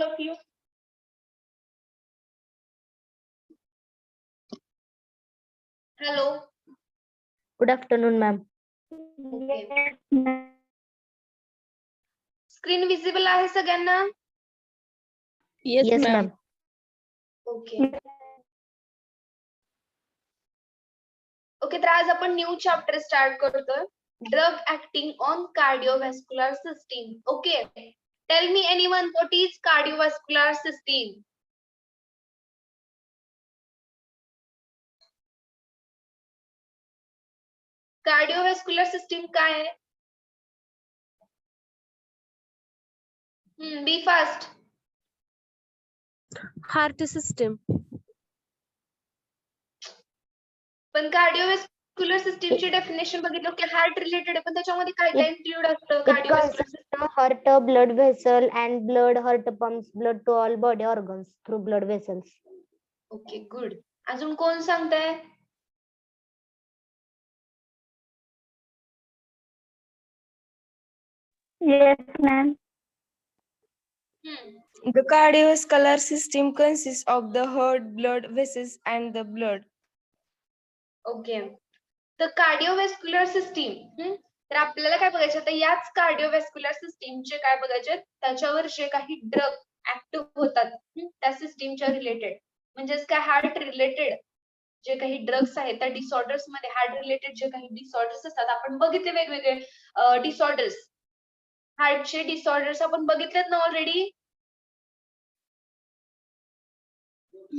all of you? Hello. Good afternoon, ma'am. Okay. Screen visible आहे सगळ्यांना? Yes, ma'am. Okay. Okay, तर आज आपण न्यू चॅप्टर स्टार्ट करतोय. Drug acting on cardiovascular system. Okay, tell me anyone what is cardiovascular system? Cardiovascular system काय आहे? Be fast. Heart system. पण कार्डिओव्हॅस्क्युलर सिस्टीमची डेफिनेशन बघितलं की हार्ट रिलेटेड आहे, पण त्याच्यामध्ये काय काय इन्क्लूड असतं It कार्डिओव्हॅस्क्युलर consists of heart, blood vessel, and blood. Heart pumps blood to all body organs through blood vessels. Okay, good. अजून कोण सांगताय? Yes, ma'am. The cardiovascular system consists of the heart, blood vessels, and the blood. Okay, तर कार्डिओव्हॅस्क्युलर system, तर आपल्याला काय बघायचं आता याच कार्डिओव्हॅस्क्युलर सिस्टीमचे काय बघायचे, त्याच्यावर जे काही ड्रग ऍक्टिव्ह होतात त्या सिस्टीमच्या रिलेटेड, म्हणजेच काय हार्ट रिलेटेड जे काही ड्रग्स आहेत त्या डिसऑर्डर्स मध्ये हार्ट रिलेटेड जे काही डिसऑर्डर्स असतात, आपण बघितले वेगवेगळे डिसऑर्डर्स, हार्टचे डिसऑर्डर्स आपण बघितलेत ना already.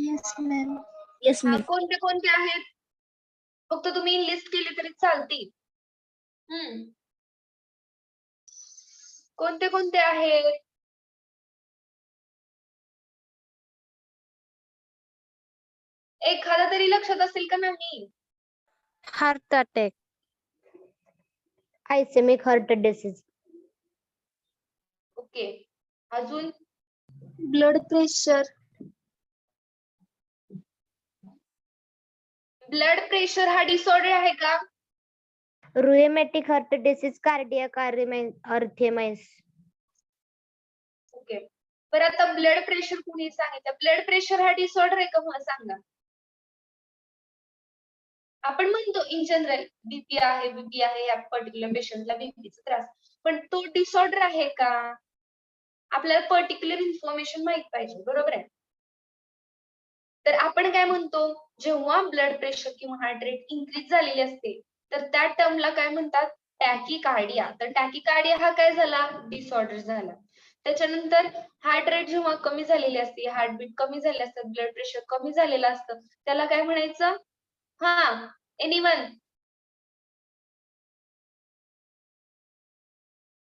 Yes, ma'am. Yes, ma'am. कोणते कोणते आहेत फक्त तुम्ही लिस्ट केली तरी चालतील. कोणते कोणते आहेत? एखादा तरी लक्षात असेल का नाही? Heart attack. Ischemic heart disease. Okay, अजून? Blood pressure. ब्लड प्रेशर हा डिसऑर्डर आहे का? Rheumatic heart disease, cardiac arrhythmias. Okay, बरं आता ब्लड प्रेशर कुणी सांगितलं? ब्लड प्रेशर हा डिसऑर्डर आहे का मला सांगा. आपण म्हणतो इन जनरल बीपी आहे या पर्टिक्युलर पेशंटला बीपीचा त्रास, पण तो डिसऑर्डर आहे का? आपल्याला पर्टिक्युलर इन्फॉर्मेशन माहित पाहिजे, बरोबर आहे? तर आपण काय म्हणतो, जेव्हा ब्लड प्रेशर किंवा हार्ट रेट इन्क्रीज झालेली असते तर त्या टर्मला काय म्हणतात? टॅकीकार्डिया. तर टॅकीकार्डिया हा काय झाला? डिसऑर्डर झाला. त्याच्यानंतर हार्ट रेट जेव्हा कमी झालेली असते, हार्टबीट कमी झाले असतात, ब्लड प्रेशर कमी झालेलं असतं, त्याला काय म्हणायचं? एनीवन?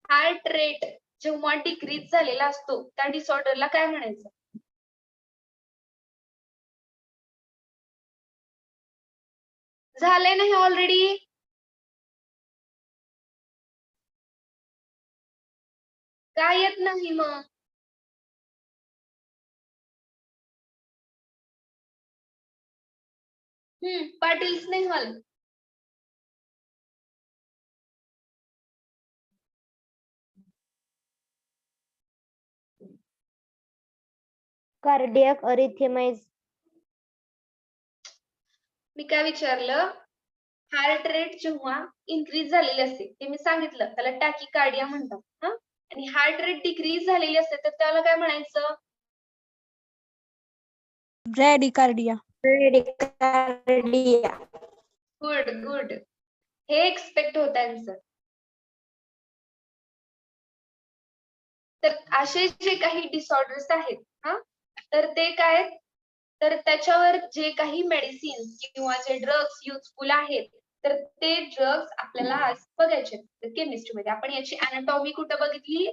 हार्ट रेट जेव्हा डिक्रीज झालेला असतो त्या डिसऑर्डरला काय म्हणायचं? झालंय नाही ऑलरेडी? काय येत नाही मग? पाटील स्नेहल. Cardiac arrhythmias. मी काय विचारलं? हार्ट रेट जेव्हा इन्क्रीज झालेली असते ते मी सांगितलं त्याला टॅकीकार्डिया म्हणतात. आणि हार्ट रेट डिक्रीज झालेली असते तर त्याला काय म्हणायचं? Bradycardia. Bradycardia. गुड गुड, हे एक्सपेक्ट होत आहे सर. तर असे जे काही डिसऑर्डर्स आहेत तर ते काय, तर त्याच्यावर जे काही मेडिसिन किंवा जे ड्रग्स युजफुल आहेत तर ते ड्रग्स आपल्याला आज बघायचे केमिस्ट्रीमध्ये. आपण याची अॅनाटॉमी कुठे बघितली?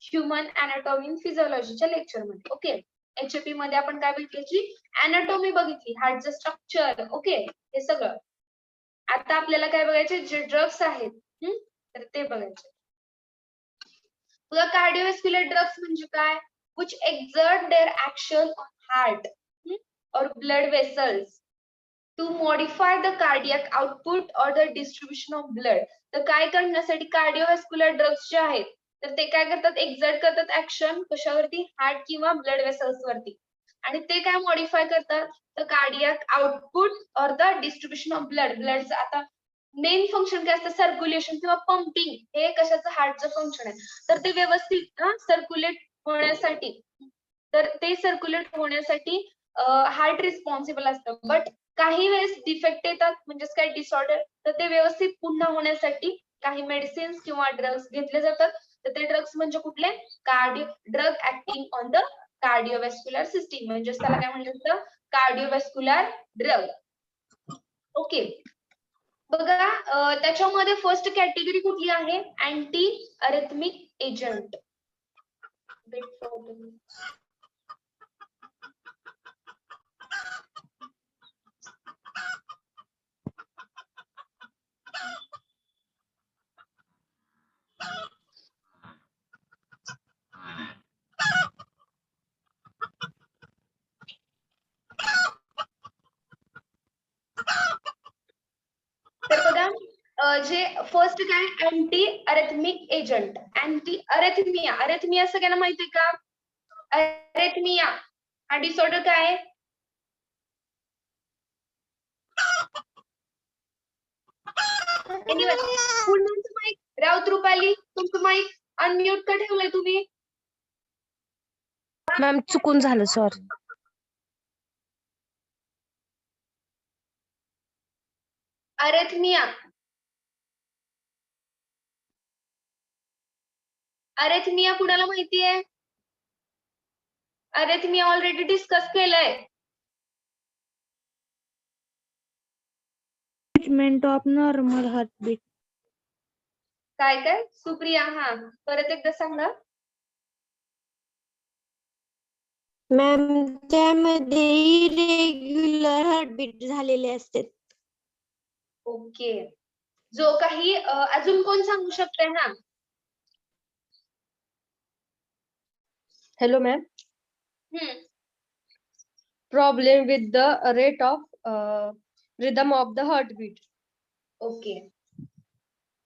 ह्युमन अॅनाटॉमी इन फिजिओलॉजीच्या लेक्चरमध्ये. ओके, HAP मध्ये आपण काय बघितली? अॅनाटॉमी बघितली, हार्टचं स्ट्रक्चर. ओके, हे सगळं. आता आपल्याला काय बघायचे? जे ड्रग्स आहेत तर ते बघायचे. कार्डिओव्हॅस्क्युलर ड्रग्स म्हणजे काय? which exert their action on heart or blood vessels to modify the cardiac output or the distribution of blood. तर काय करण्यासाठी कार्डिओव्हॅस्क्युलर ड्रग्स जे आहेत तर ते काय करतात, एक्झर्ट करतात ऍक्शन कशावरती, हार्ट किंवा ब्लड वेसल्स वरती, आणि ते काय मॉडिफाय करतात, तर cardiac output or the distribution of blood. ब्लडचं आता मेन फंक्शन काय असतं, सर्क्युलेशन किंवा पंपिंग, हे कशाचं, हार्टचं फंक्शन आहे. तर ते व्यवस्थित सर्क्युलेट होण्यासाठी, तर ते सर्क्युलेट होण्यासाठी हार्ट रिस्पॉन्सिबल असतं. बट काही वेळेस डिफेक्ट येतात, म्हणजेच काय डिसऑर्डर, तर ते व्यवस्थित पुन्हा होण्यासाठी काही मेडिसिन्स किंवा ड्रग्स घेतले जातात. तर ते ड्रग्स म्हणजे कुठले, drug acting on the cardiovascular system, म्हणजेच त्याला काय म्हणतात, कार्डिओव्हॅस्क्युलर ड्रग. ओके, बघा त्याच्यामध्ये फर्स्ट कॅटेगरी कुठली आहे, अँटी अरिथमिक एजंट. तर बघा जे फर्स्ट काय, अँटी अरिथमिक एजंट, अँटी अरेथमिया. अरेथमिया सगळ्यांना माहितीये का, अरेथमिया हा डिसऑर्डर काय आहे, माईक, राऊत रुपाली तुमचं माईक अनम्यूट का ठेवलंय तुम्ही? मॅम चुकून झालं, सॉरी. अरेथमिया, अरेथमिया कुणाला माहितीये? अरेथमिया ऑलरेडी डिस्कस केलंय. Treatment of normal heartbeat. काय काय सुप्रिया, हा परत एकदा सांगा. मॅम त्यामध्ये इरेग्युलर हार्टबीट झालेले असते. ओके, जो काही अजून कोण सांगू शकते? हा, Hello, ma'am. हम्म, Problem with the rate of rhythm of the heartbeat. Okay,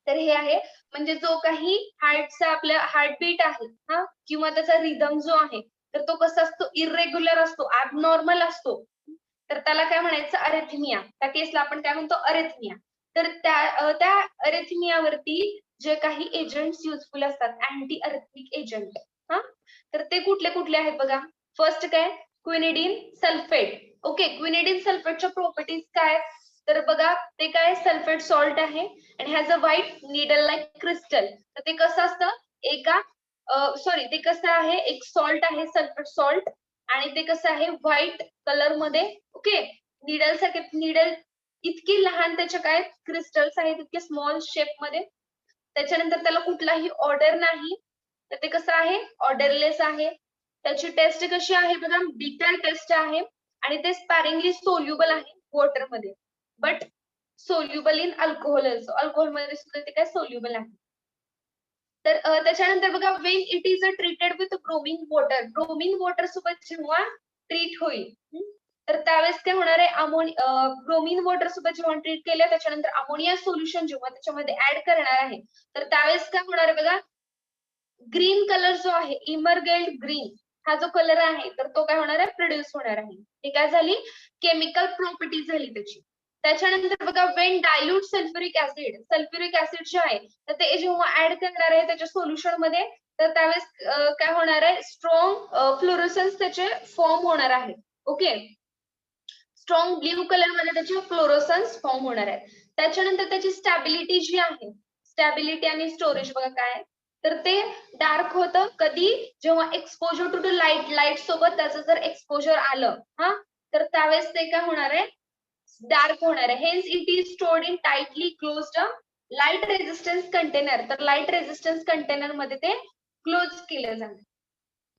तर हे आहे, म्हणजे जो काही हार्टचा आपल्या हार्टबीट आहे हा, किंवा त्याचा रिदम जो आहे, तर तो कसा असतो, इरेग्युलर असतो, ॲबनॉर्मल असतो, तर त्याला काय म्हणायचं, अरेथमिया. त्या केसला आपण काय म्हणतो, अरेथमिया. तर त्या अरेथमियावरती जे काही एजंट्स युजफुल असतात, अँटी अरेथमिक एजंट, हा, तर ते कुठले कुठले आहेत बघा. फर्स्ट काय, क्विनिडिन सल्फेट. ओके, क्विनिडिन सल्फेटच्या प्रॉपर्टीज काय, तर बघा ते काय, सल्फेट सॉल्ट आहे आणि has a white needle like crystal. तर ते कसं असतं, ते कसं आहे, एक सॉल्ट आहे सल्फेट सॉल्ट, आणि ते कसं आहे, व्हाईट कलर मध्ये. ओके, नीडल सारखे, नीडल इतकी लहान, त्याच्या काय क्रिस्टल्स आहेत इतके स्मॉल शेप मध्ये. त्याच्यानंतर त्याला कुठलाही ऑर्डर नाही, तर ते कसं आहे, ऑर्डरलेस आहे. त्याची टेस्ट कशी आहे बघा, बिटर टेस्ट आहे, आणि ते स्पॅरिंगली सोल्युबल आहे वॉटर मध्ये, but soluble in alcohol also. Alcohol मध्ये सुद्धा ते काय सोल्युबल आहे. तर त्याच्यानंतर बघा, Wien it is a treated with bromine water, bromine water सोबत जेव्हा ट्रीट होईल, तर त्यावेळेस काय होणार आहे, ब्रोमिन वॉटर सोबत जेव्हा ट्रीट केलं, त्याच्यानंतर अमोनिया सोल्युशन जेव्हा त्याच्यामध्ये ऍड करणार आहे, तर त्यावेळेस काय होणार आहे बघा, ग्रीन कलर जो आहे, इमरगेल्ड ग्रीन, हा जो कलर आहे, तर तो काय होणार आहे, प्रोड्यूस होणार आहे. हे काय झाली, केमिकल प्रॉपर्टी झाली त्याची. त्याच्यानंतर बघा, वेन डायल्यूट सल्फ्युरिक ऍसिड जे आहे, तर ते जेव्हा ऍड करणार आहे त्याच्या सोल्युशन मध्ये, तर त्यावेळेस काय होणार आहे, स्ट्रॉंग फ्लोरोसन्स त्याचे फॉर्म होणार आहे. ओके, स्ट्रॉंग ब्ल्यू कलर मध्ये त्याचे फ्लोरोसन्स फॉर्म होणार आहे. त्याच्यानंतर त्याची स्टॅबिलिटी जी आहे, स्टॅबिलिटी आणि स्टोरेज बघा काय, तर ते डार्क होतं कधी, जेव्हा एक्सपोजर टू द लाईट सोबत त्याचं जर एक्सपोजर आलं, हा, तर त्यावेळेस ते काय होणार आहे, डार्क होणार आहे. Hence it is stored in tightly closed light resistance container. तर लाईट रेझिस्टन्स कंटेनर मध्ये ते क्लोज केलं जाणार.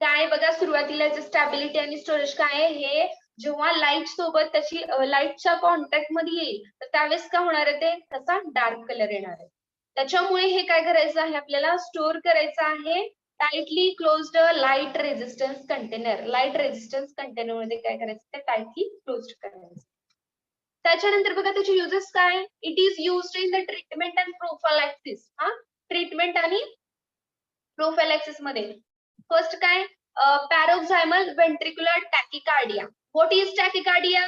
काय बघा, सुरुवातीला स्टॅबिलिटी आणि स्टोरेज काय आहे, हे जेव्हा लाईट सोबत त्याची लाईटच्या कॉन्टॅक्ट मध्ये येईल, तर त्यावेळेस काय होणार आहे, ते त्याचा डार्क कलर येणार आहे. त्याच्यामुळे हे काय करायचं आहे, आपल्याला स्टोअर करायचं आहे tightly closed light resistance container. Light resistance container मध्ये काय करायचं, ते टाइटली क्लोज्ड करायचं. त्याच्यानंतर बघा त्याचे युजेस काय, it is used in the treatment and prophylaxis. हा, ट्रीटमेंट आणि प्रोफायलॅक्सिस मध्ये फर्स्ट काय paroxysmal ventricular tachycardia. What is tachycardia?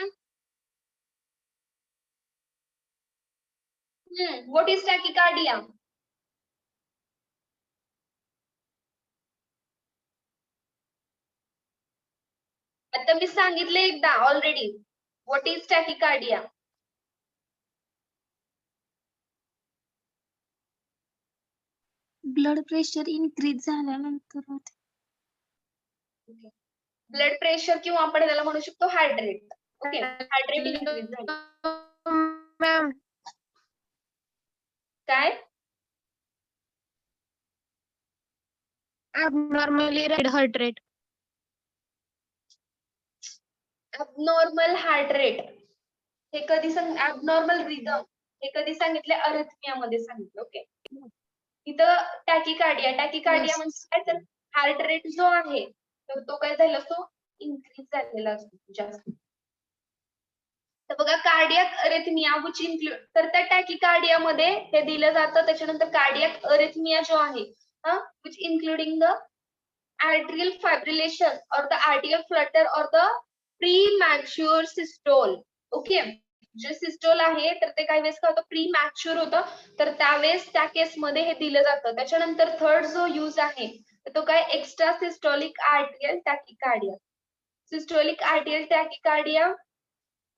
What is tachycardia? आता मी सांगितले एकदा already. What is tachycardia? Blood pressure increase झाल्यानंतर होते. ब्लड प्रेशर किंवा आपण त्याला म्हणू शकतो heart rate. Okay, heart rate increase झाली. मॅम काय? abnormally rapid heart rate. Abnormal heart rate हे कधी ॲबनॉर्मल रिदम हे कधी सांगितले? अरिथमियामध्ये सांगितलं. ओके, इथं टॅकिकार्डिया म्हणजे काय? तर हार्ट रेट जो आहे तर तो काय झाला असतो? इन्क्रीज झालेला असतो जास्त. तर बघा कार्डियाक अरिथमिया विच इन्क्लूड, तर त्या टॅकिकार्डिया मध्ये हे दिलं जातं. त्याच्यानंतर कार्डियाक अरिथमिया जो आहे which including the atrial fibrillation or the atrial flutter or the premature systole. Okay, जे सिस्टोल आहे तर ते काही वेळेस काय होतं? प्रीमॅच्युअर होतं, तर त्यावेळेस त्या केस मध्ये हे दिलं जातं. त्याच्यानंतर थर्ड जो यूज आहे तो काय? Extra systolic atrial tachycardia. Systolic atrial tachycardia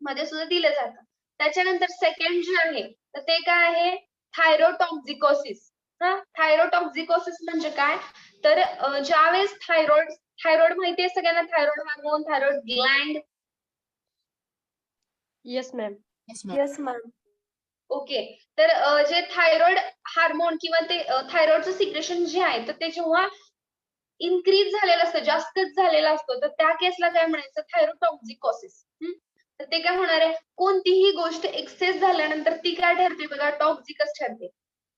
मध्ये सुद्धा दिलं जातं. त्याच्यानंतर सेकंड जे आहे तर ते काय आहे? थायरोटॉक्झिकोसिस. थायरोटॉक्झिकोसिस म्हणजे काय? तर ज्यावेळेस थायरॉइड माहितीये सगळ्यांना, thyroid hormone, thyroid Gland. Yes, ma'am. Yes, ma'am. Okay, तर जे थायरॉइड हार्मोन किंवा ते थायरॉइडचं सिक्रेशन जे आहे तर ते जेव्हा इन्क्रीज झालेलं असतं, जास्तच झालेला असतो, तर त्या केसला काय म्हणायचं? थायरोटॉक्झिकोसिस. तर ते काय होणार आहे? कोणतीही गोष्ट एक्सेस झाल्यानंतर ती काय ठरते? बघा, टॉक्झिकच ठरते.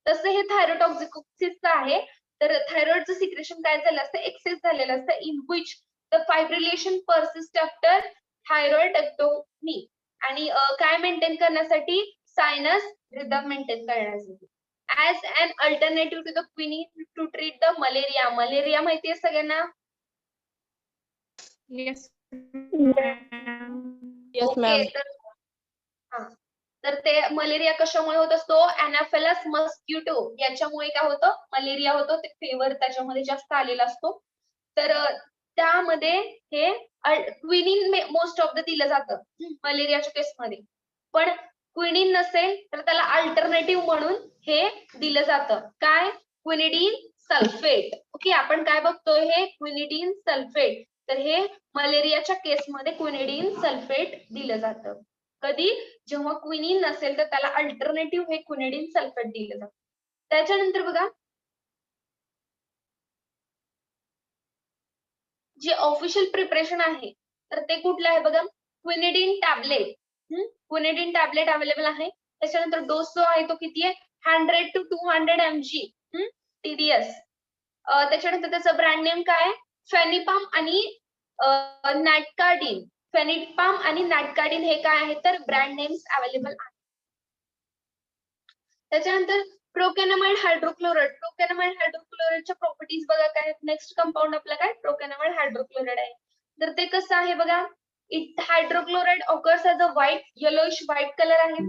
तसं हे थायरोटॉक्झिकोसिसचं आहे. तर थायरॉइडचं सिक्रेशन काय झालं असतं? एक्सेस झालेलं असतं, in which the fibrillation persist after thyroidectomy. आणि काय मेंटेन करण्यासाठी? सायनस रिदम मेंटेन करण्यासाठी. As an alternative to the quinine to treat the malaria. Malaria माहितीये सगळ्यांना? Yes. Yes, okay, ma'am. तर ते मलेरिया कशामुळे होत असतो? अॅनाफेलस मस्किटो याच्यामुळे काय होतं? मलेरिया होतो. ते फेवर त्याच्यामध्ये जास्त आलेला असतो. तर त्यामध्ये हे क्विनिन मोस्ट ऑफ द दिलं जातं मलेरियाच्या केसमध्ये. पण क्विनिन नसेल तर त्याला अल्टरनेटिव्ह म्हणून हे दिलं जातं. काय? Quinidine sulphate. ओके, आपण काय बघतोय? हे क्विनिडीन सल्फेट. तर हे मलेरियाच्या केसमध्ये क्विनिडीन सल्फेट दिलं जातं. कधी? जेव्हा क्विनिन नसेल तर त्याला अल्टरनेटिव्ह हे क्विनिडीन सल्फेट दिलं जातं. त्याच्यानंतर बघा, जे ऑफिशियल प्रिपरेशन आहे तर ते कुठलं आहे? बघा, quinidine tablet. Quinidine tablet available आहे. त्याच्यानंतर डोस जो आहे तो किती आहे? 100 to 200 mg TDS. त्याच्यानंतर त्याचं ब्रँड नेम काय? फेनिपाम आणि नॅटकार्डिन. फेनिपाम आणि नॅटकार्डिन हे काय आहे? तर ब्रँड नेम्स अवेलेबल आहेत. त्याच्यानंतर प्रोकॅनामाइड हायड्रोक्लोराइड. प्रोकॅनामाइड हायड्रोक्लोराइडच्या प्रॉपर्टीज बघा काय? नेक्स्ट कंपाऊंड आपला काय? प्रोकॅनामाइड हायड्रोक्लोराइड आहे. तर ते कसं आहे बघा? It hydrochloride occurs as a white, yellowish white colour आहे.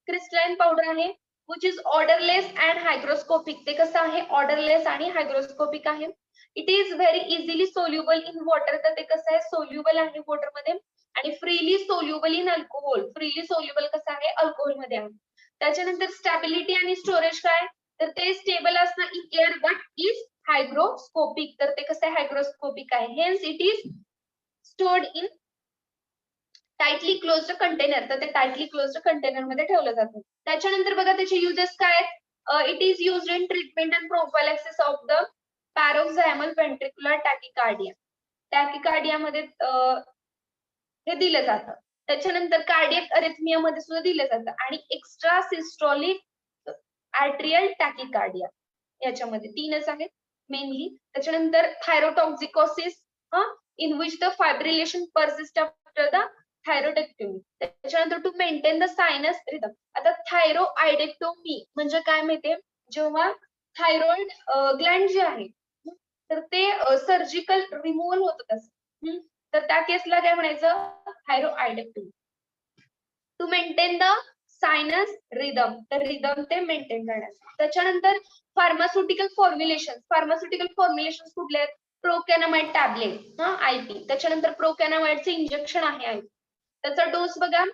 क्रिस्टलाइन पावडर आहे which is odourless and hygroscopic. ते कसं आहे? ऑर्डरलेस आणि हायग्रोस्कोपिक आहे. It is very easily soluble in water. तर ते कसं आहे? सोल्युबल आहे वॉटर मध्ये. आणि freely soluble in alcohol. Freely soluble कसं आहे? अल्कोहोल मध्ये आहे. त्याच्यानंतर स्टॅबिलिटी आणि स्टोरेज काय? तर ते स्टेबल असणं in air but is hygroscopic. तर ते कसं आहे? हायग्रोस्कोपिक आहे. Hence it is stored in tightly closed container. तर ते टाइटली क्लोज्ड कंटेनर मध्ये ठेवलं जातं. त्याच्यानंतर बघा त्याचे युजेस काय आहेत? It is used in treatment and prophylaxis of the paroxysmal ventricular tachycardia. Tachycardia मध्ये हे दिलं जातं. त्याच्यानंतर कार्डियक अरिथमिया मध्ये सुद्धा दिलं जातं. आणि एक्स्ट्रा सिस्टोलिक आर्ट्रियल टॅकिकार्डिया याच्यामध्ये 3च आहेत मेनली. त्याच्यानंतर thyrotoxicosis in which the fibrillation persist after the thyroidectomy. त्याच्यानंतर to maintain the sinus rhythm. आता थायरोआयडेक्टोमी म्हणजे काय माहितीये? जेव्हा थायरॉइड ग्लँड जे आहे तर ते सर्जिकल रिमूव्हल होतं तसं. तर त्या केसला काय म्हणायचं, thyroidectomy. To maintain the sinus rhythm, तर रिदम ते मेंटेन करण्यासाठी. त्याच्यानंतर फार्मास्युटिकल फॉर्म्युलेशन कुठले आहेत, प्रोकॅनामाइड टॅबलेट आयपी. त्याच्यानंतर प्रोकॅनामाइडचे इंजेक्शन आहे आयपी. त्याचा डोस बघा,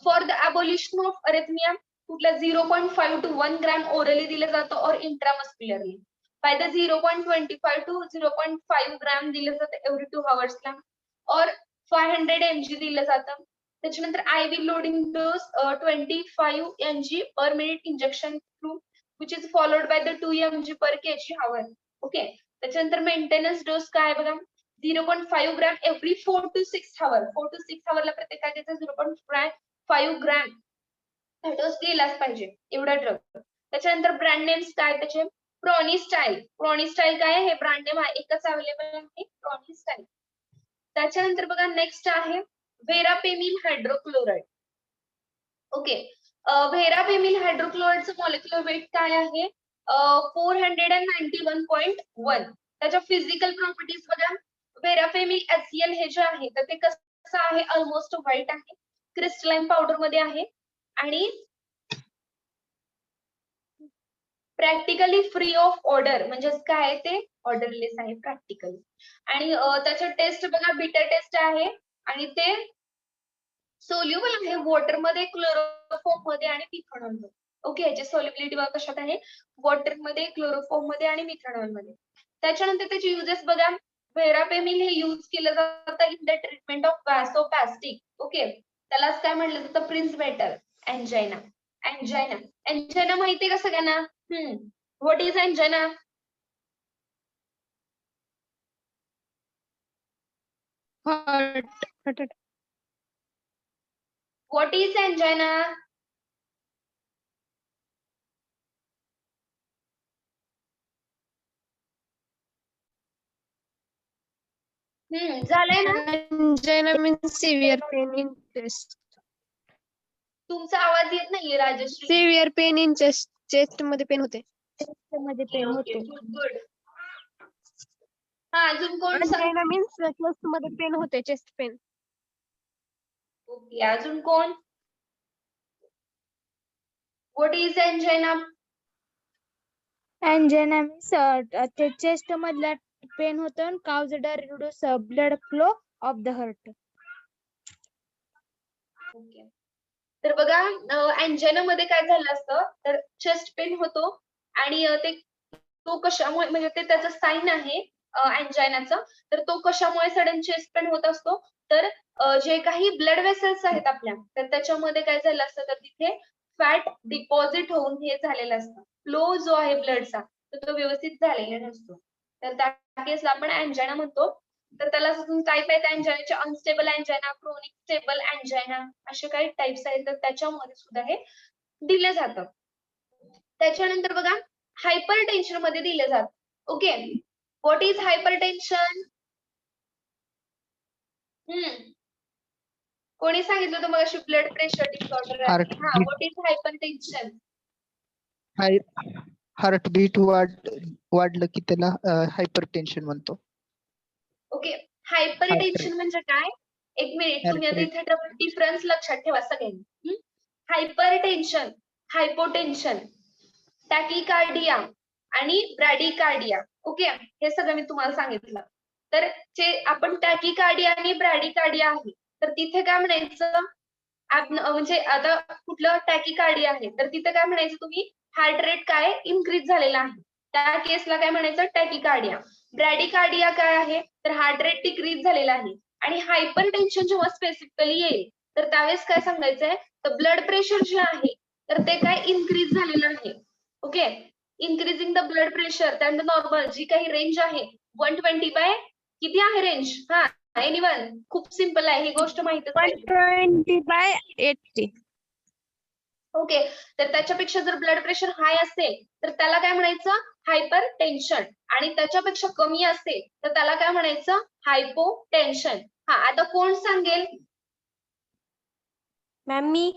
फॉर द अबोलिशन ऑफ अरेथमिया कुठल्या 0.5 to 1 ग्रॅम ओरली दिलं जातं और इंट्रामस्क्युलरली. बाय द 0.25 to 0.5 ग्रॅम दिलं जातं एव्हरी 2 hours और 500 mg दिलं जातं. त्याच्यानंतर ivy loading dose 25 mg per minute injection through which is followed by the 2 mg per kg hour. Okay. त्याच्यानंतर मेंटेनन्स डोस काय बघा, 0.5 gram every 4 to 6 hour. 4 to 6 hour ला प्रत्येक काय द्यायचं, 0.5 ग्रॅम डोस गेलाच पाहिजे एवढा ड्रग. त्याच्यानंतर ब्रँड नेम्स काय त्याचे, प्रॉनिस्टाईल. प्रॉनिस्टाईल काय आहे, हे ब्रँड नेम आहे, एकच अवेलेबल आहे, प्रॉनिस्टाईल. त्याच्यानंतर बघा नेक्स्ट आहे व्हेरापेमिल हायड्रोक्लोराइड. ओके. व्हेरापेमिल हायड्रोक्लोराइडचं मॉलिक्युलर वेट काय आहे, 491.1. त्याच्या फिजिकल प्रॉपर्टीज बघा, व्हेरापेमिल HCl हे जे आहे तर ते कसं आहे, ऑलमोस्ट व्हाईट आहे, क्रिस्टलाइन पावडर मध्ये आहे आणि प्रॅक्टिकली फ्री ऑफ ऑर्डर, म्हणजे काय ते ऑर्डरलेस आहे प्रॅक्टिकली. आणि त्याचं टेस्ट बघा, बीटा टेस्ट आहे आणि ते सोल्युबल आहे वॉटर मध्ये, क्लोरोफॉर्म मध्ये आणि मिथेनॉल मध्ये. ओके. याची सोल्युबिलिटी बघा कशात आहे, वॉटर मध्ये, क्लोरोफॉर्म मध्ये आणि मिथेनॉल मध्ये. त्याच्यानंतर त्याचे युजेस बघा, व्हेरापेमिल हे यूज केलं जातं in the treatment of vasospastic. Okay. त्यालाच काय म्हटलं जातं, प्रिन्स मेटल एंजाइना. एंजाइना माहितीये का सगळ्यांना? What is angina? What is angina? झालंय ना? Angina means severe pain in chest. तुमचा आवाज येत नाहीये Rajshree. Severe pain in chest. Chest मध्ये पेन होते. मध्ये पेन होते. गुड. हा, अजून कोण सांग? Angina means chest मध्ये पेन होते, chest pain. ओके. अजून कोण? What is angina? Angina means ते चेस्ट मधला पेन होतं, caused a reduced blood flow of the heart. Okay. तर बघा, एंजाइना मध्ये काय झालं असतं, तर चेस्ट पेन होतो आणि ते तो कशामुळे, म्हणजे ते त्याचं साईन आहे एंजाइनाचं. तर तो कशामुळे सडन चेस्ट पेन होत असतो, तर जे काही ब्लड वेसल्स आहेत आपल्या, तर त्याच्यामध्ये काय झालं असतं, तर तिथे फॅट डिपॉझिट होऊन हे झालेलं असतं. फ्लो जो आहे ब्लडचा तर तो व्यवस्थित झालेला नसतो. तर त्या केसला आपण एंजाइना म्हणतो. तर त्याला टाईप आहेत एंजाइनाचे, unstable angina, chronic stable angina, असे काही टाइप्स आहेत. तर त्याच्यामध्ये सुद्धा हे दिलं जातं. त्याच्यानंतर बघा, हायपर टेन्शन मध्ये दिलं जातं. Okay. What is hyper tension? कोणी सांगितलं होतं मग ब्लड प्रेशर डिसऑर्डर आहे? हा, what is hyper tension? Heartbeat वाढलं की त्याला हायपरटेन्शन म्हणतो. ओके. हायपर टेन्शन म्हणजे काय? एक मिनिट, तुम्ही आता इथे डिफरन्स लक्षात ठेवा सगळ्यांनी. हायपर टेन्शन, हायपोटेन्शन, टॅकिकार्डिया आणि ब्रॅडिकार्डिया. ओके. हे सगळं मी तुम्हाला सांगितलं. तर जे आपण टॅकिकार्डिया आणि ब्रॅडिकार्डिया आहे, तर तिथे काय म्हणायचं, म्हणजे आता कुठलं टॅकिकार्डिया आहे तर तिथे काय म्हणायचं तुम्ही, हार्ट रेट काय इन्क्रीज झालेला आहे, त्या केसला काय म्हणायचं, टॅकिकार्डिया. ब्रॅडिकार्डिया काय आहे, तर हार्ट रेट डिक्रीज झालेला आहे. आणि हायपर टेन्शन जेव्हा स्पेसिफिकली येईल तर त्यावेळेस काय सांगायचंय, तर ब्लड प्रेशर जे आहे तर ते काय इन्क्रीज झालेलं आहे. Okay. Increasing the blood pressure than the normal, जी काही रेंज आहे 120 बाय किती आहे रेंज? हा, एनीवन? खूप सिंपल आहे, ही गोष्ट माहितच आहे. 120/80. ओके. तर त्याच्यापेक्षा जर ब्लड प्रेशर हाय असेल तर त्याला काय म्हणायचं, हायपर टेन्शन. आणि त्याच्यापेक्षा कमी असेल तर त्याला काय म्हणायचं, हायपोटेन्शन. हा, आता कोण सांगेल? मॅम मी.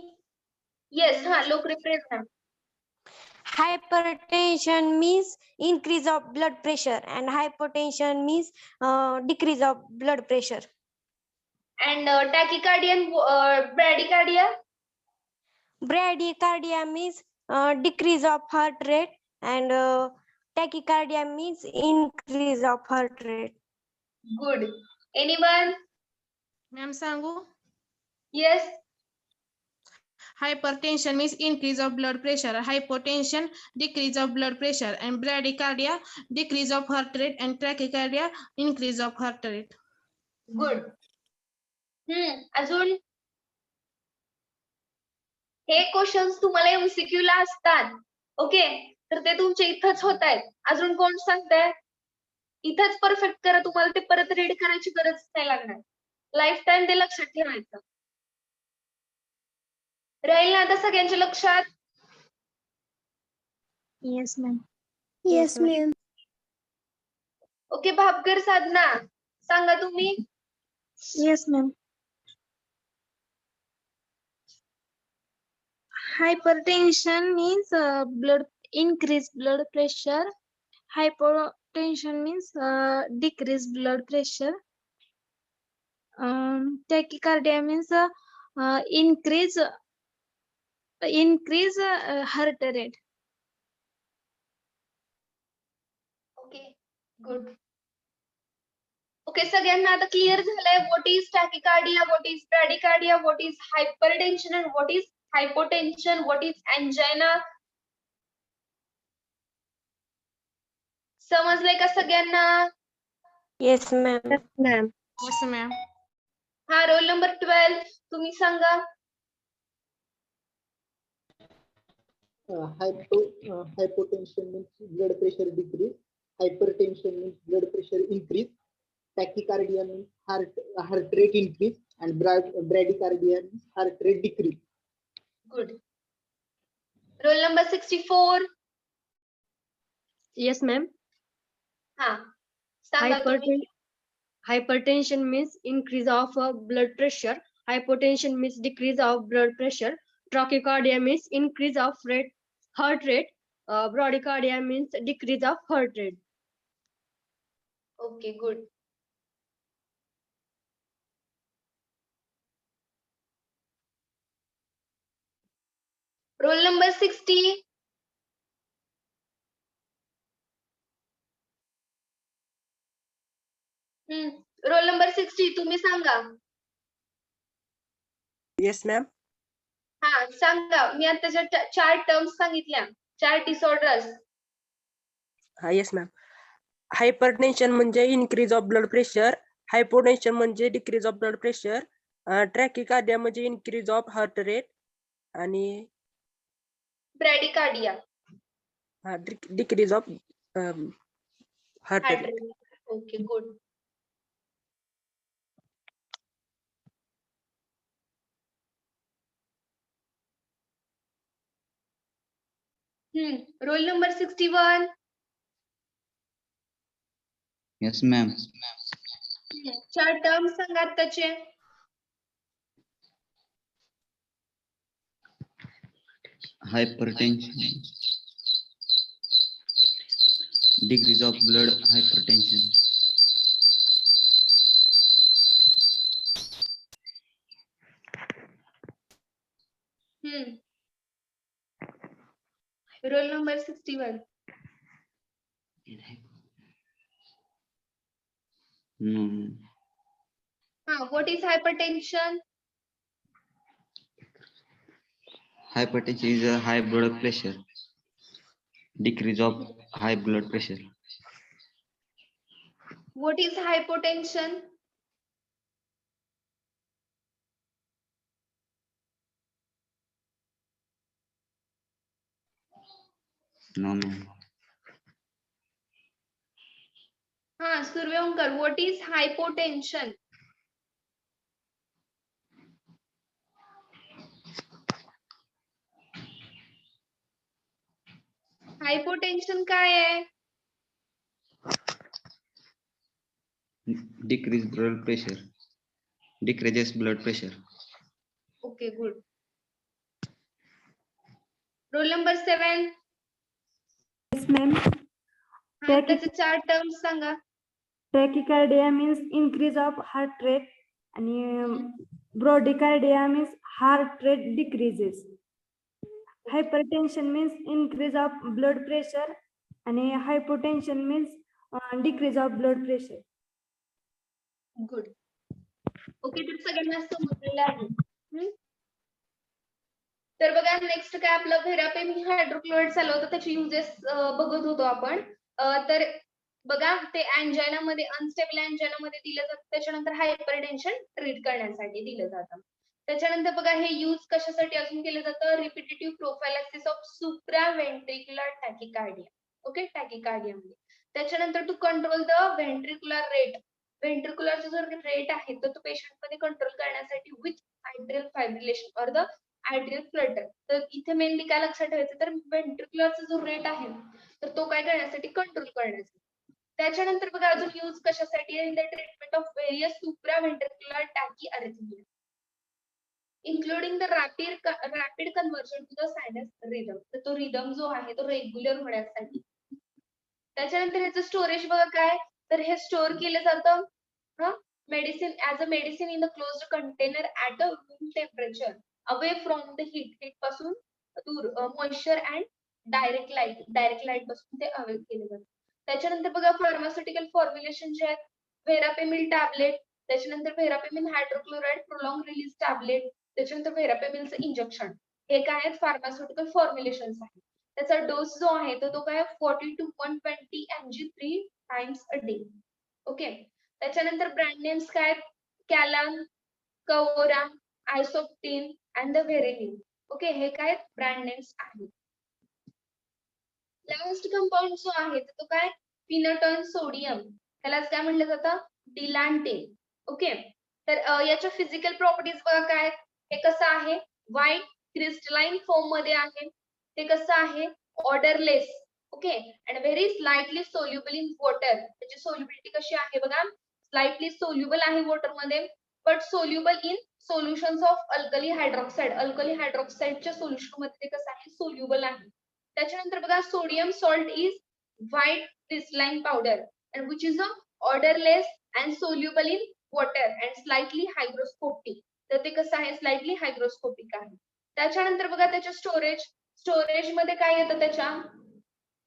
येस. हा, लोक represent. Hypertension means increase of blood pressure, and hypotension means decrease of blood pressure. And tachycardia and bradycardia? Bradycardia means decrease of heart rate, and tachycardia means increase of heart rate. Good. Anyone? Ma'am सांगू? Yes. Hypertension means increase of blood pressure. Hypotension, decrease of blood pressure. And bradycardia, decrease of heart rate. And tachycardia, increase of heart rate. Good. अजून हे questions तुम्हाला MCQ ला असतात. Okay, तर ते तुमच्या इथंच होत आहेत. अजून कोण सांगताय? इथंच परफेक्ट करा, तुम्हाला ते परत रीड करायची गरज नाही लागणार. लाईफ टाइम ते लक्षात ठेवायचं. राहील ना आता सगळ्यांच्या लक्षात? Yes ma'am. Yes, ma'am. Okay, Bhapkar Sadhana सांगा तुम्ही. Yes ma'am. Hypertension means increased blood pressure. Hypotension means decreased blood pressure. Tachycardia means increase heart rate. Okay, good. Okay, सगळ्यांना आता क्लिअर झालंय what is tachycardia, what is bradycardia, what is hypertension and what is hypotension, what is angina. समजलंय का सगळ्यांना? Yes, ma'am. Ma'am. Yes, ma'am. हा, roll number 12 तुम्ही सांगा. Hypotension means blood pressure decrease. Hypertension means blood pressure increase. Tachycardia means heart rate increase, and bradycardia means heart rate decrease. Good. Roll number 64. Yes, ma'am. हा, सांगा तुम्ही. Hypertension means increase of blood pressure. Hypotension means decrease of blood pressure. Tachycardia means increase of heart rate. Bradycardia means decrease of heart rate. Okay, good. Roll number 60. Roll number 60 तुम्ही सांगा. Yes, ma'am. हा, सांगा. मी आता ज्या 4 terms सांगितल्या, 4 disorders. Yes, ma'am. Hypertension म्हणजे increase of blood pressure. Hypotension म्हणजे decrease of blood pressure. Tachycardia म्हणजे increase of heart rate. आणि ब्रॅडिकार्डिया, decrease of heart heart rate. Rate. Okay, good. Roll number 61. Yes, ma'am. 4 terms सांगा आत्ताचे. Hypertension, decrease of blood hypertension. Roll number 61. No. हा, what is hypertension? Hypertension is a high blood pressure. Decrease of high blood pressure. What is hypotension? No, no. हा, सूर्यवंकर, what is hypotension? Hypotension काय आहे? Decrease blood pressure. Decreases blood pressure. Okay, good. Roll number 7. Yes, ma'am. हा, त्याचे 4 terms सांगा. Tachycardia means increase of heart rate and bradycardia means heart rate decreases. Hypertension means increase of blood pressure and hypotension means decrease of blood pressure. Good. Okay, तर सगळ्यांना समजलेलं आहे. हम्म? तर बघा नेक्स्ट काय आपलं व्हेरापेम हायड्रोक्लोराइड चालू होतं, त्याचे युजेस बघत होतो आपण. तर बघा ते अँजायना मध्ये अनस्टेबल अँजायना मध्ये दिलं जातं, त्याच्यानंतर हायपरटेन्शन ट्रीट करण्यासाठी दिलं जातं. त्याच्यानंतर बघा हे यूज कशासाठी अजून केलं जातं, repetitive prophylaxis of supraventricular tachycardia. Okay, tachycardia मध्ये. त्याच्यानंतर to control the ventricular rate, व्हेंट्रिक्युलरचा जो रेट आहे तो पेशंट मध्ये कंट्रोल करण्यासाठी विथ आयट्रियल फायब्रिलेशन और द आयट्रियल फ्लटर. तर इथे मेनली काय लक्षात ठेवायचं, तर व्हेंट्रिक्युलरचा जो रेट आहे तर तो काय करण्यासाठी कंट्रोल करण्यासाठी. त्याच्यानंतर बघा अजून यूज कशासाठी आहे, in the treatment of various supraventricular tachyarrhythmia including the rapid conversion to the sinus rhythm. तर तो रिदम जो आहे तो रेग्युलर होण्यासाठी. त्याच्यानंतर ह्याचं स्टोरेज बघा काय, तर हे स्टोअर केलं जातं medicine as a medicine in the closed container at a room temperature away from the heat पासून दूर, मॉइश्चर अँड डायरेक्ट लाईट पासून ते अवे केले जातं. त्याच्यानंतर बघा फार्मास्युटिकल फॉर्म्युलेशन जे आहेत, व्हेरापेमिल टॅबलेट, त्याच्यानंतर व्हेरापेमिल हायड्रोक्लोराइड प्रोलॉंग रिलीज टॅबलेट, त्याच्यानंतर व्हेरापेमिलचं इंजेक्शन, हे काय आहेत फार्मास्युटिकल फॉर्म्युलेशन्स आहेत. त्याचा डोस जो आहे तो काय 40 to 120 mg 3 times a day. Okay. त्याच्यानंतर ब्रँड नेम्स काय, कॅलन, कवोरा, आयसोप्टिन अँड द व्हेरेलिन. ओके, हे काय ब्रँड नेम्स आहेत. लास्ट कंपाऊंड जो आहे तो काय, फिनोटोन सोडियम, त्यालाच काय म्हटलं जातं, डिलांटेन. ओके. तर याच्या फिजिकल प्रॉपर्टीज बघा काय, हे कसं आहे, व्हाईट क्रिस्टलाइन फॉर्म मध्ये आहे, ते कसं आहे, odourless. Okay, and very slightly soluble in water. त्याची सोल्युबिलिटी कशी आहे बघा, स्लाइटली सोल्युबल आहे वॉटर मध्ये, but soluble in solutions of alkali hydroxide. Alkali हायड्रॉक्साइडच्या सोल्युशन मध्ये ते कसं आहे, सोल्युबल आहे. त्याच्यानंतर बघा sodium salt is white crystalline powder and which is a odourless and soluble in water and slightly hygroscopic. तर ते कसं आहे, स्लाइटली हायग्रोस्कोपिक आहे. त्याच्यानंतर बघा त्याच्या स्टोरेज मध्ये काय येतं त्याच्या,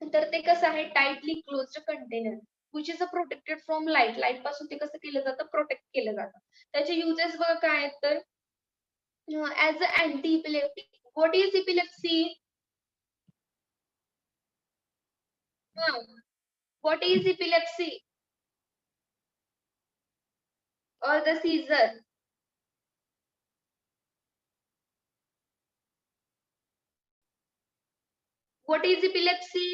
तर ते कसं आहे, tightly closed container which is a protected from light पासून ते कसं केलं जातं, प्रोटेक्ट केलं जातं. त्याचे युजेस बघा काय आहेत, तर as a anti epileptic. What is epilepsy, what is epilepsy or the seizure? What is epilepsy?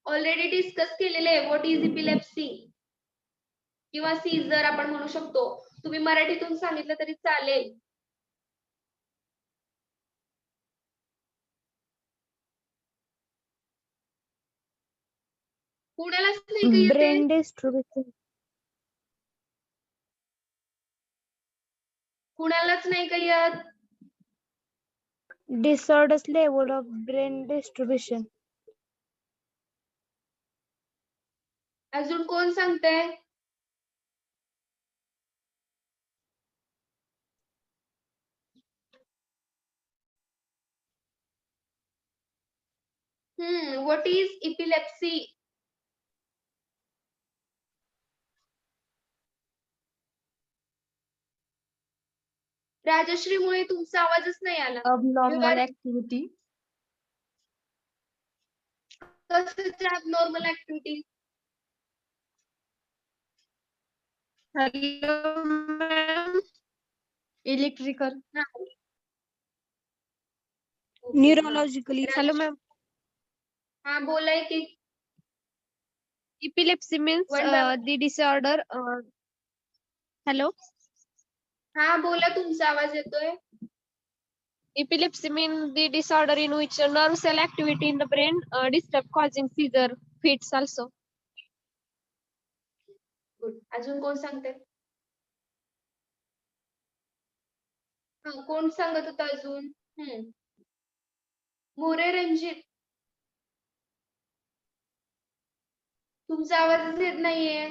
Already discuss केलेले आहे. व्हॉट इज इपिलेप्सी किंवा सीझर आपण म्हणू शकतो. तुम्ही मराठीतून सांगितलं तरी चालेल. कुणालाच नाही काही येते? Brain distribution. कुणालाच नाही काही येत? Disorders level of brain distribution. अजून कोण सांगतंय? What is epilepsy? राजश्री मुळे तुमचा आवाजच नाही आला. Abnormal activity. कसं abnormal activity? Hello, ma'am. Electrical. Neurologically. Hello, ma'am. हा बोलाय की. Epilepsy means One by the disorder. Hello. हा बोला, तुमचा आवाज येतोय. Epilepsy means the disorder in which nerve cell activity in the brain disturb, causing seizure, fits also. Good. अजून कोण सांगते? हा, कोण सांगत होता अजून? मोरे रणजित, तुमचा आवाजच येत नाहीये.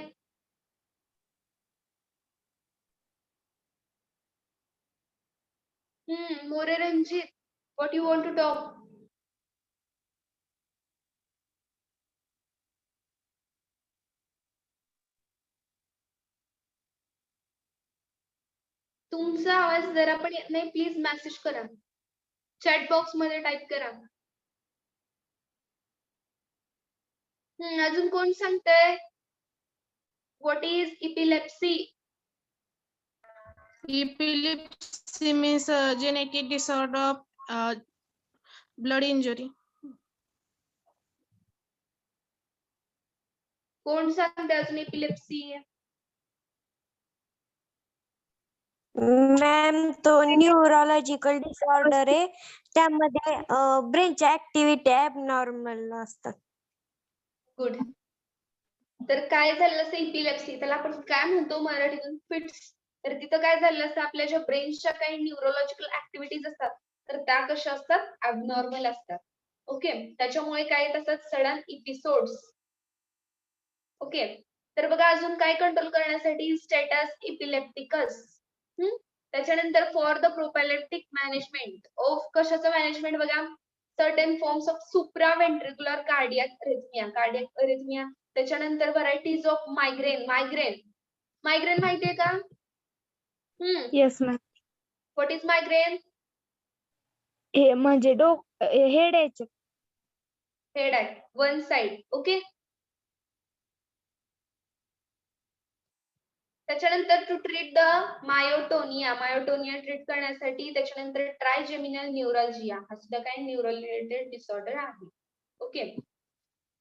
More Ranjit, what you want to talk? तुमचा आवाज जरा पण येत नाही, प्लीज मेसेज करा. चॅट बॉक्स मध्ये टाइप करा. अजून कोण सांगतंय? What is epilepsy? Epilepsy means genetic disorder of blood injury. कोण सांगते अजून इपिलेप्सी? मॅम तो न्यूरोलॉजिकल डिसऑर्डर आहे त्यामध्ये ब्रेनच्या ऍक्टिव्हिटी ॲबनॉर्मल असतात. गुड. तर काय झालं असं इपिलेप्सी, त्याला आपण काय म्हणतो मराठीतून? फिट्स. तर तिथं काय झालं असतं, आपल्या ज्या ब्रेनच्या काही न्यूरोलॉजिकल ऍक्टिव्हिटीज असतात तर त्या कशा असतात? ॲबनॉर्मल असतात. ओके, त्याच्यामुळे काय येत असतात? Sudden episodes. ओके, तर बघा अजून काय कंट्रोल करण्यासाठी? Status epilepticus. त्याच्यानंतर for the prophylactic management of कशाचं मॅनेजमेंट बघा? Certain forms of supraventricular cardiac arrhythmia. त्याच्यानंतर व्हरायटीज ऑफ मायग्रेन. मायग्रेन माहितीये का? Yes ma'am. What is migraine? हे म्हणजे हेड यायचे. हेड आहे, वन साइड. ओके, त्याच्यानंतर to treat the myotonia treat करण्यासाठी. त्याच्यानंतर ट्रायजेमिनल न्यूरॉलजिया, हा सुद्धा काय न्यूरल रिलेटेड डिसऑर्डर आहे. ओके,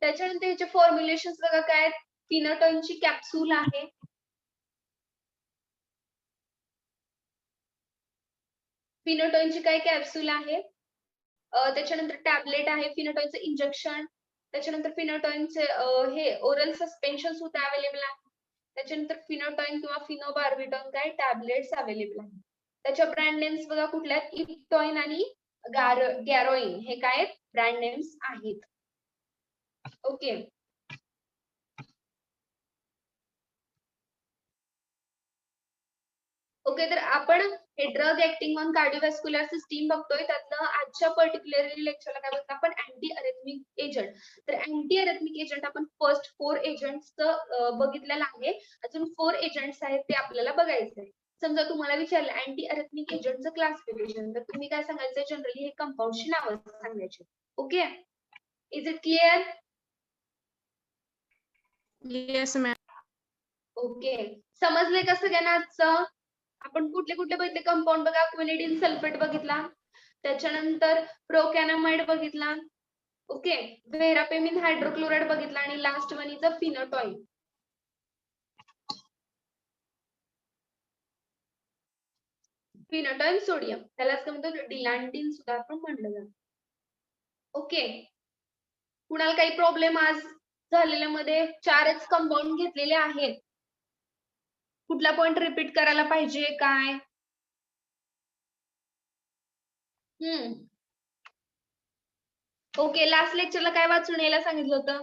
त्याच्यानंतर ह्याचे फॉर्म्युलेशन बघा काय? फिनोटोनची कॅप्सूल आहे. फिनोटोनची काय कॅप्सूल आहे? त्याच्यानंतर टॅबलेट आहे, फिनोटोनचं इंजेक्शन. त्याच्यानंतर फिनोटोनचे हे ओरल सस्पेन्शन सुद्धा अवेलेबल आहे. त्याच्यानंतर फिनोटोइन किंवा फिनोबार्बिटॉन काय टॅबलेट्स अवेलेबल आहेत. त्याच्या ब्रँड नेम्स बघा कुठल्या आहेत? इप्टॉइन आणि गॅरोइन, हे काय ब्रँड नेम्स आहेत. ओके, ओके, तर आपण हे drug acting on cardiovascular system बघतोय. त्यातलं आजच्या पर्टिक्युलरली लेक्चरला काय बघतो आपण? Anti arrhythmic agent. तर अँटी अरेथमिक एजंट आपण फर्स्ट 4 एजंट्स बघितलेलं आहे. अजून 4 एजंट्स आहेत ते आपल्याला बघायचे आहे. समजा तुम्हाला विचारलं अँटी अरेथमिक एजंटचं क्लासिफिकेशन, तर तुम्ही काय सांगायचं? जनरली हे कंपाऊंडची नावं सांगायची. Okay, is it clear? Yes, ma'am. Okay, समजलंय का सगळ्यांना आजचं? आपण कुठले कुठले बघितले कंपाऊंड बघा? क्विनिडीन सल्फेट बघितला, त्याच्यानंतर प्रोकॅनामाइड बघितला. ओके, व्हेरापेमिन हायड्रोक्लोराइड बघितला आणि last one is a phenytoin. Phenytoin sodium, त्यालाच काय म्हणतो? डिलांटिन सुद्धा आपण म्हणलं जातं. ओके, कुणाला काही प्रॉब्लेम आज झालेल्या मध्ये? 4च कंपाऊंड घेतलेले आहेत. कुठला पॉइंट रिपीट करायला पाहिजे काय? ओके, लास्ट लेक्चरला काय वाचून यायला सांगितलं होतं?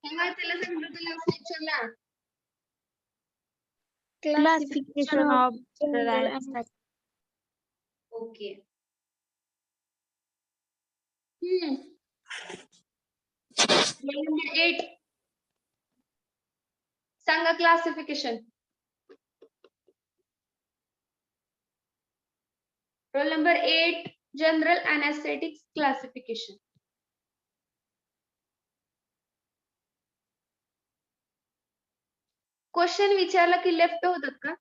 काय वाचायला सांगितलं होतं लास्ट लेक्चरला? Classification of general and okay, number 8 सांगा classification. Roll number 8 general anaesthetics classification. Question विचारला की लेफ्ट होतात का?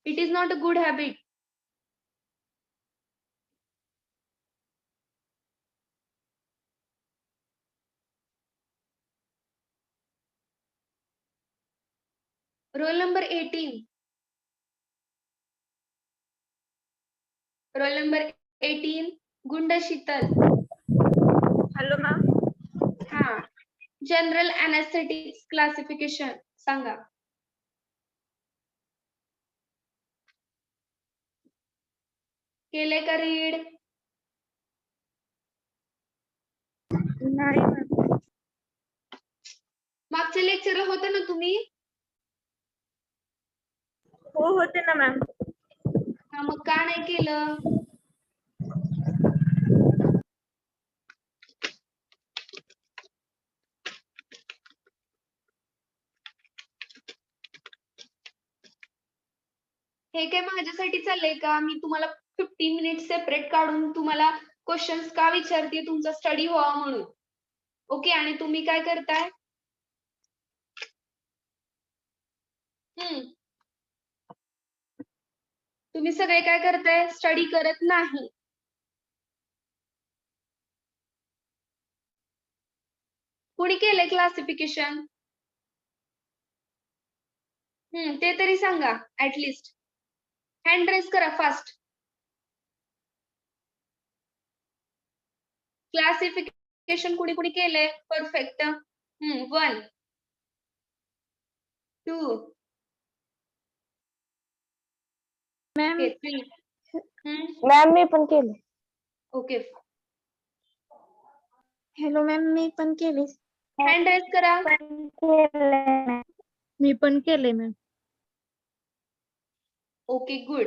It is not a good habit. Roll number 18 roll number 18 Gund Sheetal. Hello ma'am. हा, जनरल अनेस्थेटिक्स क्लासिफिकेशन सांगा. केले का रीड? नाही मॅम. मागच्या लेक्चरला होतं ना तुम्ही? हो होते ना मॅम. हा, मग का नाही केलं? हे काय माझ्यासाठी चाललंय का? मी तुम्हाला 15 मिनिट सेपरेट काढून तुम्हाला क्वेश्चन्स का विचारते, तुमचा स्टडी व्हावा म्हणून. ओके, आणि तुम्ही काय करताय? तुम्ही सगळे काय करताय? स्टडी करत नाही. कुणी केलंय क्लासिफिकेशन? ते तरी सांगा ऍटलिस्ट. हँड रेस करा फास्ट. क्लासिफिकेशन कुणी कुणी केलंय? परफेक्ट. 1 2 मॅम. 3. मॅम मी पण केले. ओके, हॅलो मॅम, मी पण केली. हँड रेस करा. मी पण केले मॅम. Okay, good.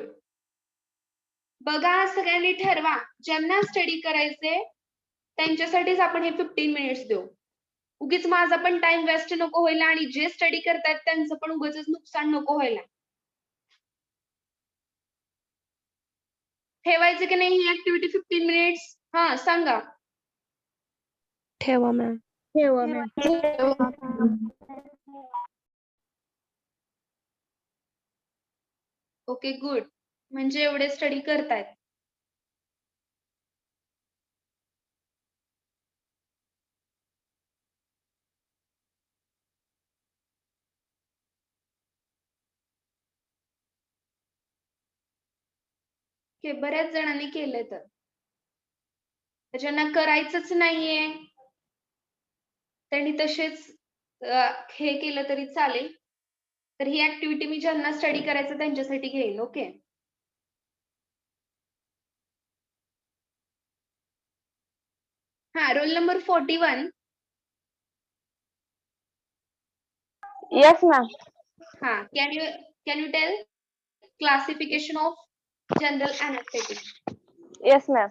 बघा, सगळ्यांनी ठरवा, ज्यांना स्टडी करायचे त्यांच्यासाठीच आपण हे 15 मिनिट्स देऊ. उगीच माझा पण टाइम वेस्ट नको व्हायला आणि जे स्टडी करतात त्यांचं पण उगाच नुकसान नको व्हायला. ठेवायचं की नाही ही ऍक्टिव्हिटी 15 मिनिट्स? हा, सांगा. ठेवा मॅम. ठेवा मॅम. Okay, good. म्हणजे एवढे स्टडी करतायत. बऱ्याच जणांनी केलंय. तर ज्यांना करायचंच नाहीये त्यांनी तसेच हे केलं तरी चालेल. तर ही ऍक्टिव्हिटी मी ज्यांना स्टडी करायचं त्यांच्यासाठी घेईन. ओके, हा, रोल नंबर 41. Yes ma'am. हा, can you tell classification of general anesthetic? Yes ma'am.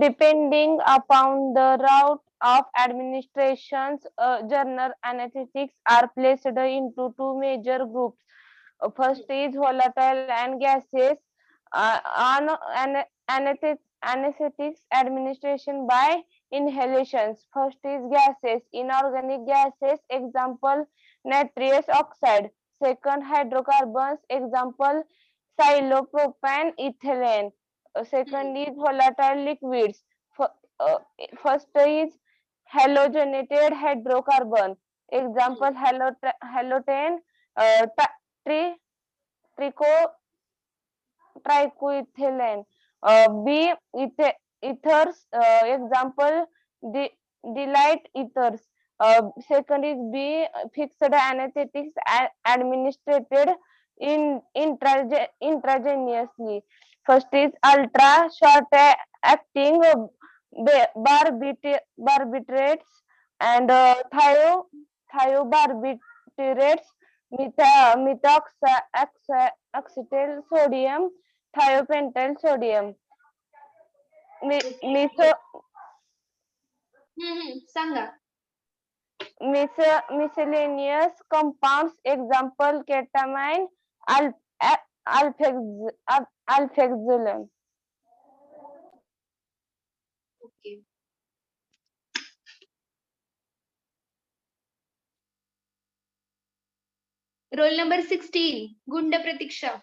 Depending upon the route of administrations, general anesthetics are placed into two major groups. First is volatile and gases. Anesthetics administration by inhalations. First is gases. Inorganic gases, example nitrous oxide. Second, hydrocarbons, example xylopropane, ethylene. Second is volatile liquids. First is halogenated hydrocarbon. Example halotene, trichoethylene. B ethers. Example delight ethers. Second is B fixed anesthetics administered intravenously. First is ultra short acting barbiturates and thiobarbiturates, methoxyacetylsodium sodium, thiopentyl sodium. सांगा. Miscellaneous compounds, example ketamine, alfexilin. Okay, roll number 16 गुंड प्रतीक्षा.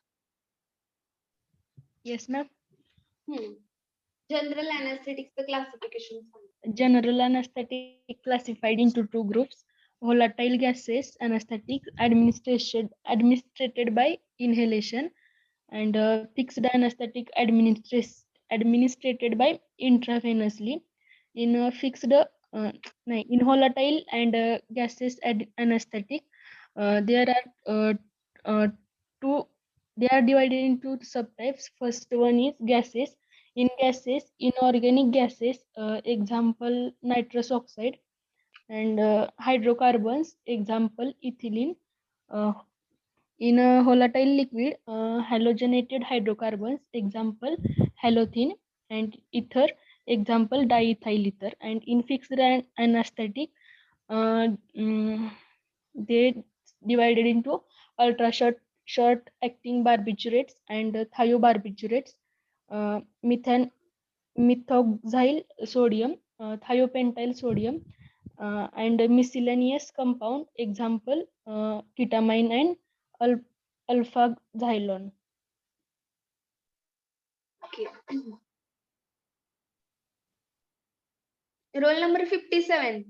Yes ma'am. General अनेस्थेटिक्सचं classification सांगा. General anesthetic classified into two groups: volatile gases anesthetic administered by inhalation, and fixed anesthetic administrated by intravenously. In in volatile and gaseous anesthetic, there are two. They are divided into subtypes. First one is gases. In gases, inorganic gases, example nitrous oxide, and hydrocarbons, example ethylene. Uh, in a volatile liquid, halogenated hydrocarbons, example halothene, and ether, example diethyl ether. And in fixed anesthetic, they divided into ultra short acting barbiturates and thiobarbiturates, methoxyl sodium, thiopentyl sodium, and miscellaneous compound, example ketamine and alpha xylon. Okay. Roll number 57.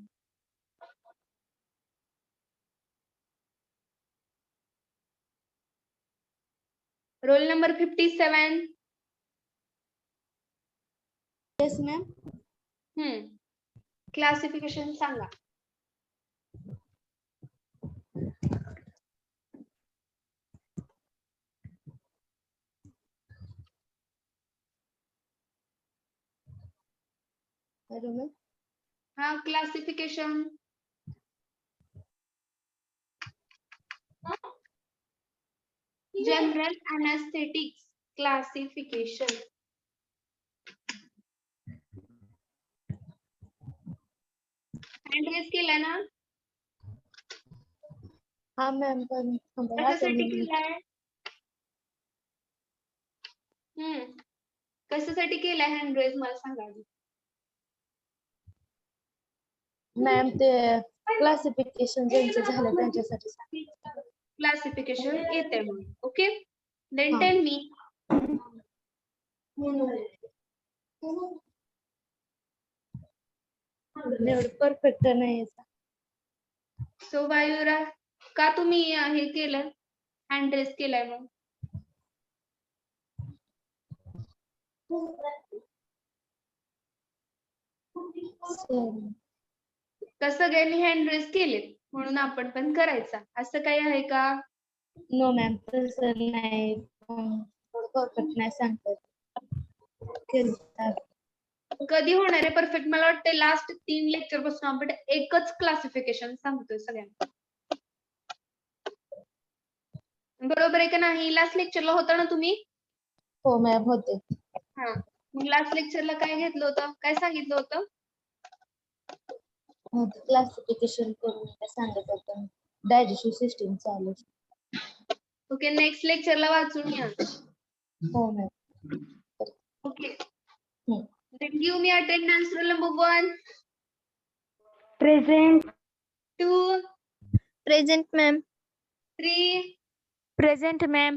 Roll number 57. Yes, ma'am. Classification सांगा. Hello, ma'am. हा, classification. General anesthetics classification. Hand raise केला ना? हा ma'am पण कशासाठी केलाय? कशासाठी केलाय हँड रेज मला सांगा आधी. मॅम ते क्लासिफिकेशन ज्यांचे झालं त्यांच्यासाठी क्लासिफिकेशन येते मग. ओके, देन हा. Tell me. एवढं परफेक्ट नाही. सो वायुरा, का तुम्ही हे केलं, हँड रेज केलाय मग? का सगळ्यांनी हँड रेज केले म्हणून आपण पण करायचा असं काही आहे का? नो मॅम, तसं नाही. परफेक्ट नाही सांगतात. कधी होणार आहे परफेक्ट? मला वाटतं लास्ट 3 लेक्चर पासून आपण एकच क्लासिफिकेशन सांगतोय सगळ्यांना. बरोबर आहे का नाही? लास्ट लेक्चरला होता ना तुम्ही? हो मॅम, होते. हा, मग लास्ट लेक्चरला काय घेतलं होतं, काय सांगितलं होतं? क्लासिफिकेशन करून सांगत होतं डायजेस्टिव्ह सिस्टीम चालू. ओके, नेक्स्ट लेक्चरला वाचून या. हो ma'am. Okay, then give me attendance. Roll number 1. Present. 2. Present, ma'am. 3. Present, ma'am.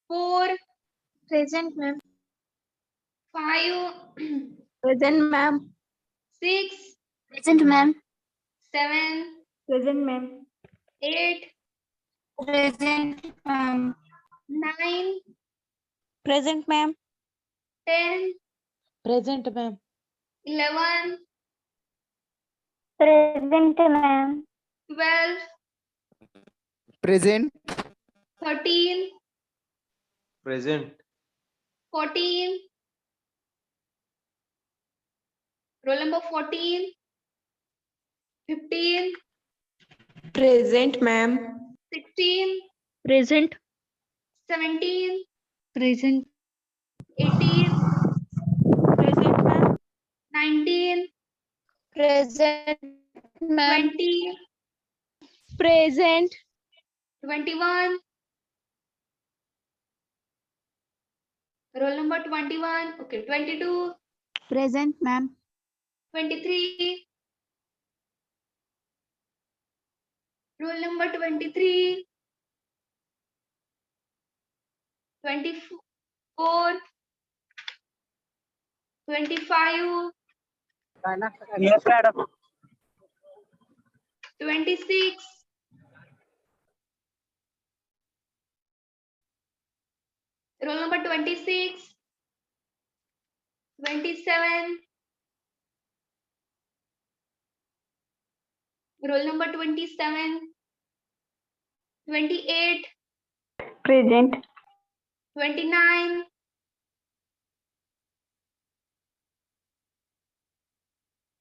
4. Present, ma'am. 5. Present, ma'am. 6. Present, ma'am. 7. Present, ma'am. 8. Present, ma'am. 9. Present, ma'am. 10. Present, ma'am. 11. Present, ma'am. 12. Present. 13. Present. 14. Roll number 14. 15. Present, ma'am. 16. Present. 17. Present. 18. Present, ma'am. 19. Present, ma'am. 20. Present. 21. Roll number 21. Okay, 22. Present, ma'am. 23. Roll number 23. 24. 25. 26. Roll number 26, 27. Roll number 27, 28, Present. 29,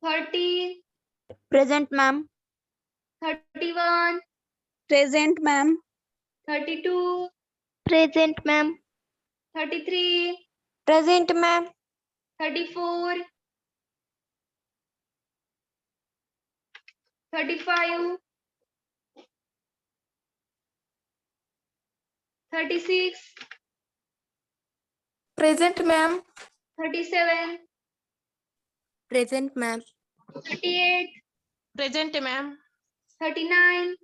30, Present, ma'am. 31, Present, ma'am. 32, Present, ma'am. 33, Present, ma'am. 34, 35, 36, Present, ma'am. 37, Present, ma'am. 38, Present, ma'am. 39,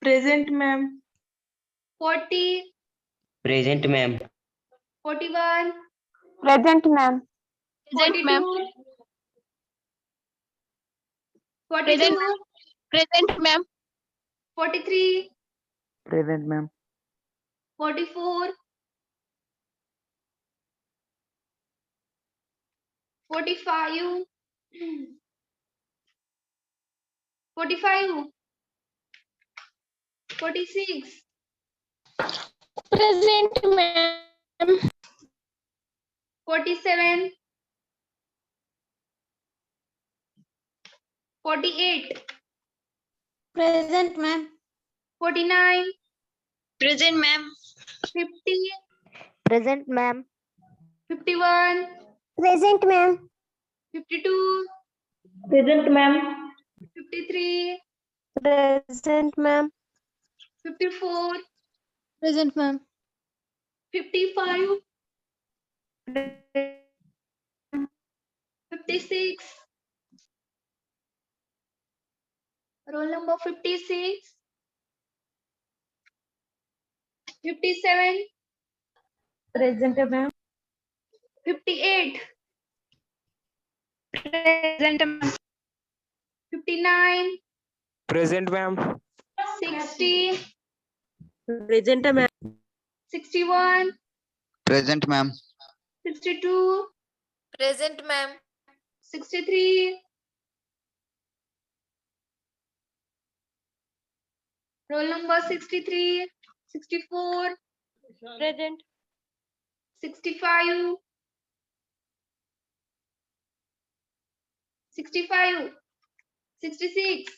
Present, ma'am. 40, Present, ma'am. 41, Present, ma'am. 42, 42, Present, ma'am. 43, Present, ma'am. 44, 45, 45, 46, Present, ma'am. 47, 48, Present, ma'am. 49, Present, ma'am. 50, Present, ma'am. 51, Present, ma'am. 52, Present, ma'am. 53, Present, ma'am. 54, Present, ma'am. 55, 56, roll number 56, 57, Present, ma'am. 58, Present, ma'am. 59, Present, ma'am. 60, Present, ma'am. 61, Present, ma'am. 62, Present, ma'am. 63, roll number 63, 64, Present. 65, 65, 66,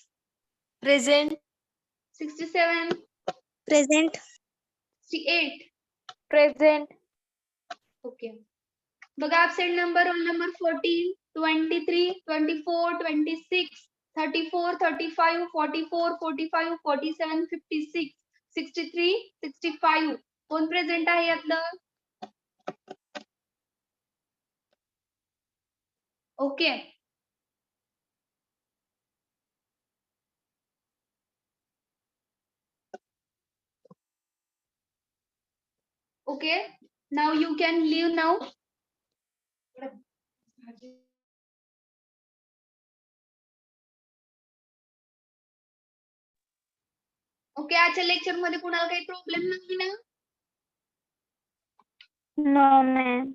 Present. 67, Present. 68. Present. Okay. बघा absent number roll number 14, 23, 24, 26, 34, 35, 44, 45, 47, 56, 63, 65. कोण present आहे यातलं? Okay. Okay. Now you can leave now. Okay, आजच्या lecture मध्ये कुणाला काही problem नाही ना? No, ma'am.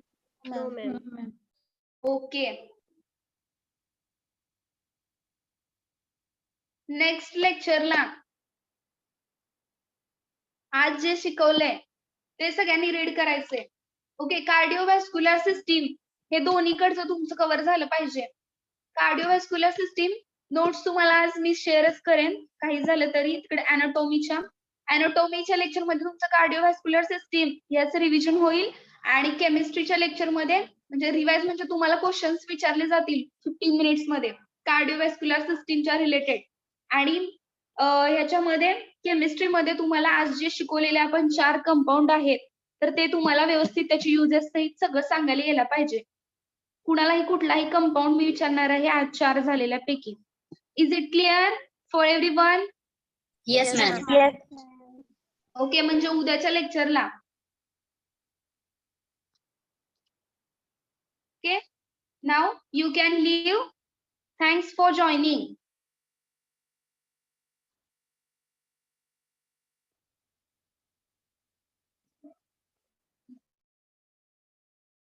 No, ma'am. Okay. Next लेक्चरला आज जे शिकवलंय ते सगळ्यांनी रीड करायचंय. ओके. कार्डिओव्हॅस्क्युलर सिस्टीम हे दोन्हीकडचं तुमचं कव्हर झालं पाहिजे. कार्डिओव्हॅस्क्युलर सिस्टीम नोट्स तुम्हाला आज मी शेअरच करेन, काही झालं तरी. तिकडे अॅनाटॉमीच्या लेक्चर मध्ये तुमचं कार्डिओव्हॅस्क्युलर सिस्टीम याचं रिव्हिजन होईल आणि केमिस्ट्रीच्या लेक्चर मध्ये म्हणजे रिवाइज म्हणजे तुम्हाला क्वेश्चन्स विचारले जातील 15 मिनिट्स मध्ये कार्डिओव्हॅस्क्युलर सिस्टीमच्या रिलेटेड. आणि ह्याच्यामध्ये केमिस्ट्री मध्ये तुम्हाला आज जे शिकवलेले आपण 4 कंपाऊंड आहेत तर ते तुम्हाला व्यवस्थित त्याची युजेस सहित सगळं सांगायला यायला पाहिजे. कुणालाही कुठलाही कंपाऊंड मी विचारणार आहे आज 4 झालेल्या पैकी. Is it clear for everyone? Yes, ma'am. Yes. Okay. म्हणजे उद्याच्या लेक्चरला. Okay. Now you can leave. Thanks for joining.